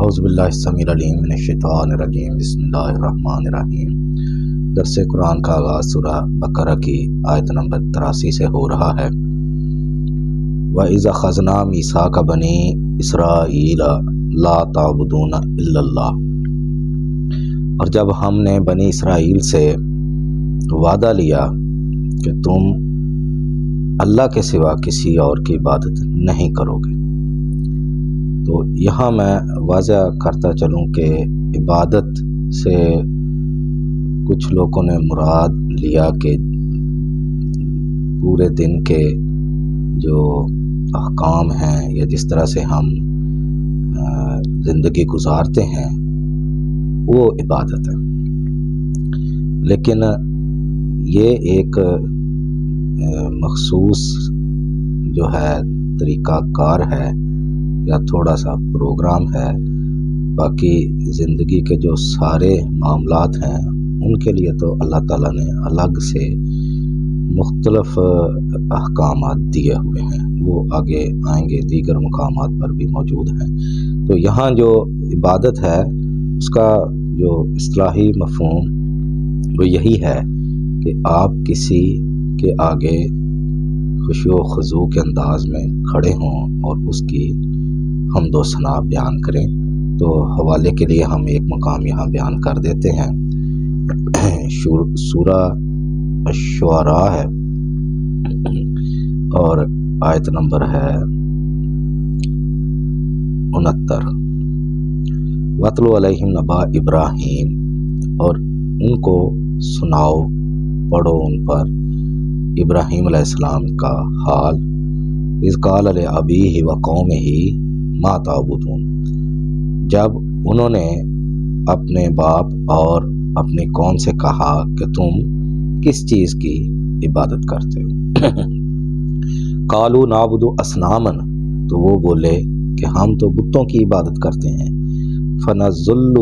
اعوذ باللہ السمیع العلیم من الشیطان الرجیم بسم اللہ الرحمن الرحیم۔ درس قرآن کا آغاز سورہ بقرہ کی آیت نمبر 83 سے ہو رہا ہے۔ وَإِذَا أَخَذْنَا مِيثَاقَ بَنِي إِسْرَائِيلَ لَا تَعْبُدُونَ إِلَّا اللَّهَ، اور جب ہم نے بنی اسرائیل سے وعدہ لیا کہ تم اللہ کے سوا کسی اور کی عبادت نہیں کرو گے، تو یہاں میں واضح کرتا چلوں کہ عبادت سے کچھ لوگوں نے مراد لیا کہ پورے دن کے جو احکام ہیں یا جس طرح سے ہم زندگی گزارتے ہیں وہ عبادت ہے، لیکن یہ ایک مخصوص جو ہے طریقہ کار ہے یا تھوڑا سا پروگرام ہے۔ باقی زندگی کے جو سارے معاملات ہیں ان کے لیے تو اللہ تعالیٰ نے الگ سے مختلف احکامات دیے ہوئے ہیں، وہ آگے آئیں گے، دیگر مقامات پر بھی موجود ہیں۔ تو یہاں جو عبادت ہے اس کا جو اصطلاحی مفہوم وہ یہی ہے کہ آپ کسی کے آگے خشوع و خضوع کے انداز میں کھڑے ہوں اور اس کی حمد و ثنا بیان کریں۔ تو حوالے کے لیے ہم ایک مقام یہاں بیان کر دیتے ہیں۔ سورہ الشعراء ہے اور آیت نمبر ہے 69۔ وَاتْلُ عَلَيْهِمْ نَبَأَ ابراہیم، اور ان کو سناؤ، پڑھو ان پر ابراہیم علیہ السلام کا حال۔ اذ قال لأبیہ وقومہ ما تعبدون، جب انہوں نے اپنے باپ اور اپنی قوم سے کہا کہ تم کس چیز کی عبادت کرتے ہو۔ قالوا نعبد اصناما، تو وہ بولے کہ ہم تو بتوں کی عبادت کرتے ہیں۔ فنظل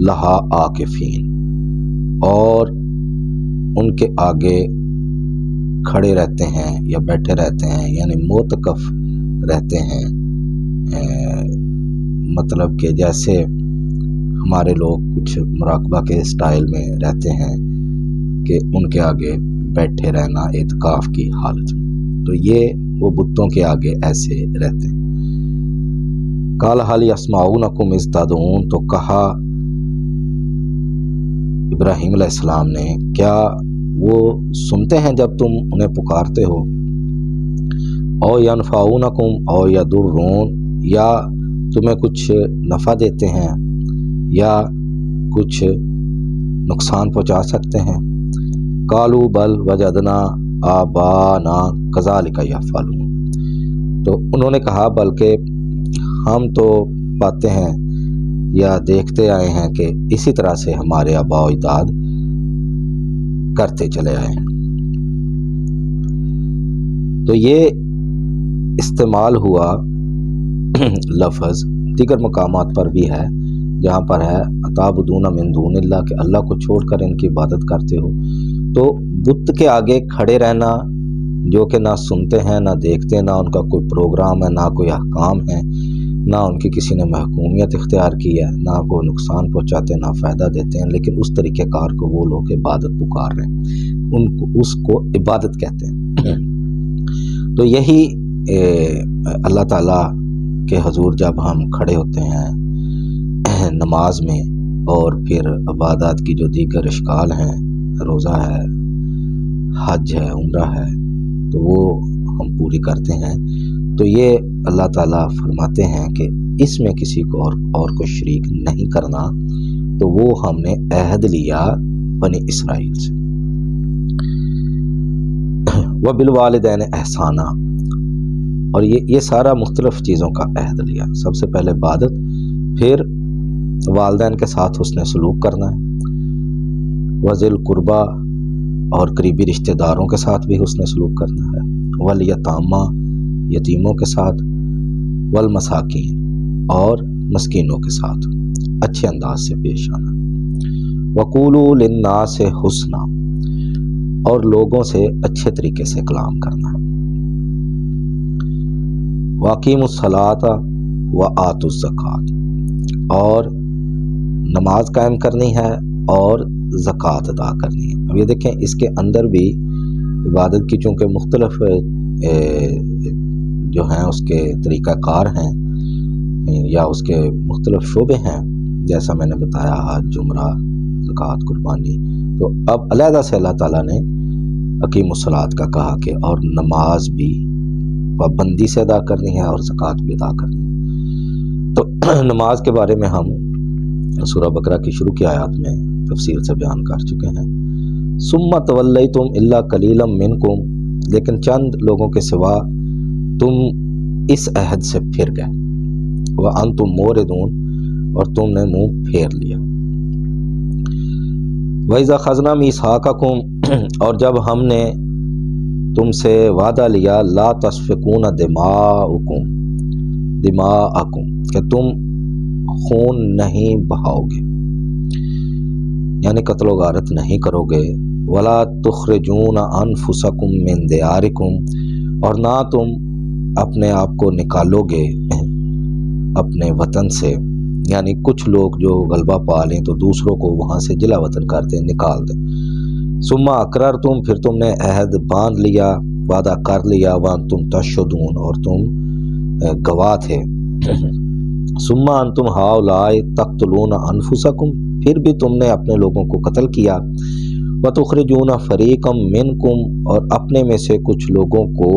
لها عاکفین، اور ان کے آگے کھڑے رہتے ہیں یا بیٹھے رہتے ہیں، یعنی معتکف رہتے ہیں۔ مطلب کہ جیسے ہمارے لوگ کچھ مراقبہ کے اسٹائل میں رہتے ہیں کہ ان کے آگے بیٹھے رہنا اعتکاف کی حالت میں، تو یہ وہ بتوں کے آگے ایسے رہتے ہیں۔ قال هل يسمعونكم اذ تدعون، تو کہا ابراہیم علیہ السلام نے کیا وہ سنتے ہیں جب تم انہیں پکارتے ہو؟ او ینفعونکم او یضرون، یا تمہیں کچھ نفع دیتے ہیں یا کچھ نقصان پہنچا سکتے ہیں۔ قالوا بل وجدنا آباءنا کذالک یفعلون، تو انہوں نے کہا بلکہ ہم تو پاتے ہیں یا دیکھتے آئے ہیں کہ اسی طرح سے ہمارے آباء و اجداد کرتے چلے آئے ہیں۔ تو یہ استعمال ہوا لفظ دیگر مقامات پر بھی ہے، جہاں پر ہے اتعبدون من دون اللہ، کہ اللہ کو چھوڑ کر ان کی عبادت کرتے ہو۔ تو بت کے آگے کھڑے رہنا جو کہ نہ سنتے ہیں نہ دیکھتے، نہ ان کا کوئی پروگرام ہے، نہ کوئی احکام ہے، نہ ان کی کسی نے محکومیت اختیار کی ہے، نہ کوئی نقصان پہنچاتے نہ فائدہ دیتے ہیں، لیکن اس طریقہ کار کو وہ لوگ عبادت پکار رہے ہیں، ان کو اس کو عبادت کہتے ہیں۔ تو یہی اللہ تعالیٰ کے حضور جب ہم کھڑے ہوتے ہیں نماز میں، اور پھر عبادات کی جو دیگر اشکال ہیں، روزہ ہے، حج ہے، عمرہ ہے، تو وہ ہم پوری کرتے ہیں، تو یہ اللہ تعالیٰ فرماتے ہیں کہ اس میں کسی کو اور کو شریک نہیں کرنا۔ تو وہ ہم نے عہد لیا بنی اسرائیل سے۔ وبالوالدین احسانا، اور یہ سارا مختلف چیزوں کا عہد لیا۔ سب سے پہلے عبادت، پھر والدین کے ساتھ حسن سلوک کرنا ہے، وذی القربیٰ، اور قریبی رشتہ داروں کے ساتھ بھی حسن سلوک کرنا ہے، والیتامیٰ، یتیموں کے ساتھ، والمساکین، اور مسکینوں کے ساتھ اچھے انداز سے پیش آنا، وقولوا للناس حسنا، اور لوگوں سے اچھے طریقے سے کلام کرنا ہے، واقیموا الصلاۃ، وآتوا الزکات، اور نماز قائم کرنی ہے اور زکوٰۃ ادا کرنی ہے۔ اب یہ دیکھیں اس کے اندر بھی عبادت کی چونکہ مختلف جو ہیں اس کے طریقہ کار ہیں یا اس کے مختلف شعبے ہیں، جیسا میں نے بتایا حج، جمرہ، زکوٰۃ، قربانی، تو اب علیحدہ سے اللہ تعالیٰ نے اقیم الصلاۃ کا کہا کہ اور نماز بھی پابندی سے ادا کرنی ہے اور زکوٰۃ بھی ادا کرنی ہے۔ تو نماز کے بارے میں ہم سورہ بقرہ کی شروع کی آیات میں تفصیل سے بیان کر چکے ہیں۔ ثم تولیتم الا قلیلا منکم، لیکن چند لوگوں کے سوا تم اس عہد سے پھر گئے، وانتم موردون، اور تم نے منہ پھیر لیا۔ وَإِذَا أَخَذْنَا مِيثَاقَكُمْ، اور جب ہم نے تم سے وعدہ لیا، لا تسفکون دماءکم، کہ تم خون نہیں بہاؤ گے، یعنی قتل و غارت نہیں کرو گے، ولا تخرجون انفسکم من دیارکم، اور نہ تم اپنے آپ کو نکالو گے اپنے وطن سے، یعنی کچھ لوگ جو غلبہ پا لیں تو دوسروں کو وہاں سے جلا وطن کر دیں، نکال دیں۔ ثم اقررتم، پھر تم نے عہد باندھ لیا، وعدہ کر لیا، وانتم تشہدون، اور تم گواہ تھے۔ ثم انتم ہؤلاء تقتلون انفسکم، پھر بھی تم نے اپنے لوگوں کو قتل کیا، وتخرجون فریقا منکم، اور اپنے میں سے کچھ لوگوں کو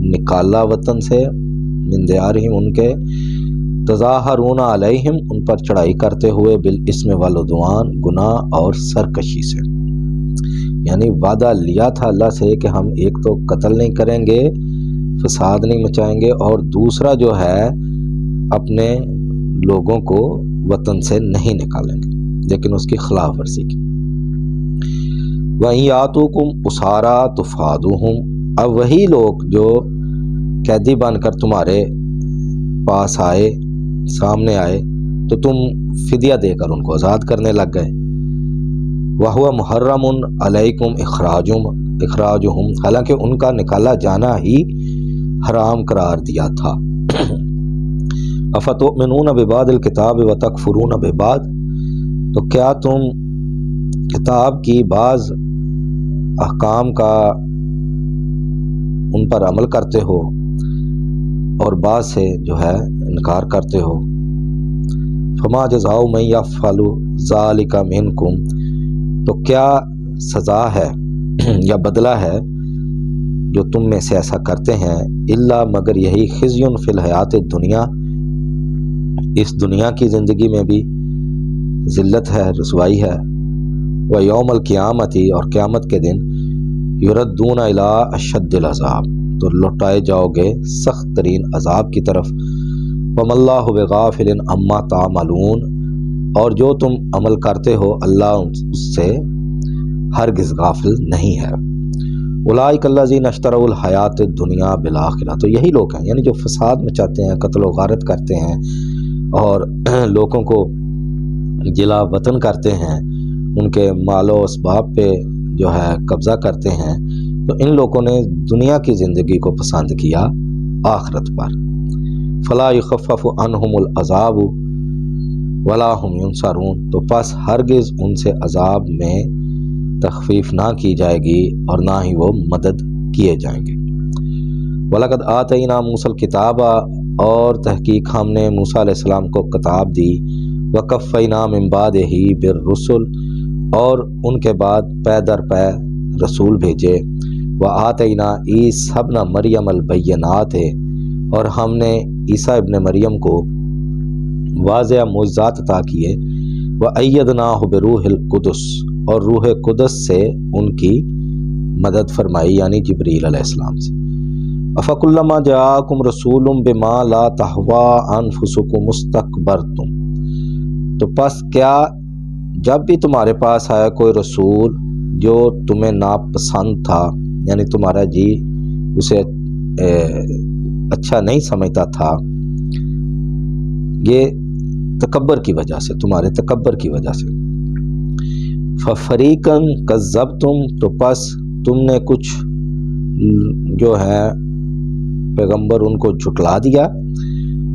نکالا وطن سے، من دیارہم، ان کے، تظاہرون علیہم، ان پر چڑھائی کرتے ہوئے، بالاسم والعدوان، گناہ اور سرکشی سے، یعنی وعدہ لیا تھا اللہ سے کہ ہم ایک تو قتل نہیں کریں گے، فساد نہیں مچائیں گے، اور دوسرا جو ہے اپنے لوگوں کو وطن سے نہیں نکالیں گے، لیکن اس کی خلاف ورزی کی۔ وَإِن يَأْتُوكُمْ أُسَارَىٰ تُفَادُوهُمْ، اب وہی لوگ جو قیدی بن کر تمہارے پاس آئے، سامنے آئے، تو تم فدیہ دے کر ان کو آزاد کرنے لگ گئے۔ وَهُوَ مُحَرَّمٌ عَلَيْكُمْ إِخْرَاجُهُمْ، حالانکہ ان کا نکالا جانا ہی حرام قرار دیا تھا۔ أَفَتُؤْمِنُونَ بِبَعْضِ الْكِتَابِ وَتَكْفُرُونَ بِبَعْضٍ، تو کیا تم کتاب کی بعض احکام کا ان پر عمل کرتے ہو اور بعض سے جو ہے انکار کرتے ہو۔ فما جزاء من یفعل ذلک منکم، تو کیا سزا ہے یا بدلہ ہے جو تم میں سے ایسا کرتے ہیں، الا مگر یہی خزی فی الحیات الدنیا، اس دنیا کی زندگی میں بھی ذلت ہے، رسوائی ہے، و یوم القیامت، اور قیامت کے دن، یردون الی اشد العذاب، تو لوٹائے جاؤ گے سخت ترین عذاب کی طرف۔ وما اللہ بغافل عما تعملون، اور جو تم عمل کرتے ہو اللہ اس سے ہرگز غافل نہیں ہے۔ اولئک الذین اشتروا الحیات الدنیا بالآخرہ، تو یہی لوگ ہیں، یعنی جو فساد مچاتے ہیں، قتل و غارت کرتے ہیں اور لوگوں کو جلا وطن کرتے ہیں، ان کے مال و اسباب پہ جو ہے قبضہ کرتے ہیں، تو ان لوگوں نے دنیا کی زندگی کو پسند کیا آخرت پر۔ فلا یخفف عنہم العذاب ولا هم ینصرون، تو پس ہرگز ان سے عذاب میں تخفیف نہ کی جائے گی اور نہ ہی وہ مدد کیے جائیں گے۔ وَلَقَدْ آتَيْنَا مُوسَى الْكِتَابَ، اور تحقیق ہم نے موسیٰ علیہ السلام کو کتاب دی، وَقَفَّيْنَا مِن بَعْدِهِ بِالرُّسُلِ، اور ان کے بعد پے در پے رسول بھیجے، وَآتَيْنَا عِیسیٰ ابْنَ مَرْیَمَ الْبَیِّنَاتِ، اور ہم نے عیسیٰ ابن مریم کو واضح معجزات عطا کیے، وَأَیَّدْنَاهُ بِرُوحِ الْقُدُسِ، اور روح قدس سے ان کی مدد فرمائی، یعنی جبریل علیہ السلام سے۔ أَفَكُلَّمَا جَاءَكُمْ رَسُولٌ بِمَا لَا تَهْوَىٰ أَنفُسُكُمُ اسْتَكْبَرْتُمْ، تو پس کیا جب بھی تمہارے پاس آیا کوئی رسول جو تمہیں ناپسند تھا، یعنی تمہارا جی اسے اچھا نہیں سمجھتا تھا، یہ تکبر کی وجہ سے، تمہارے تکبر کی وجہ سے، فَفَرِيقًا كَذَّبْتُمْ، تو پس تم نے کچھ جو ہے پیغمبر ان کو جھٹلا دیا،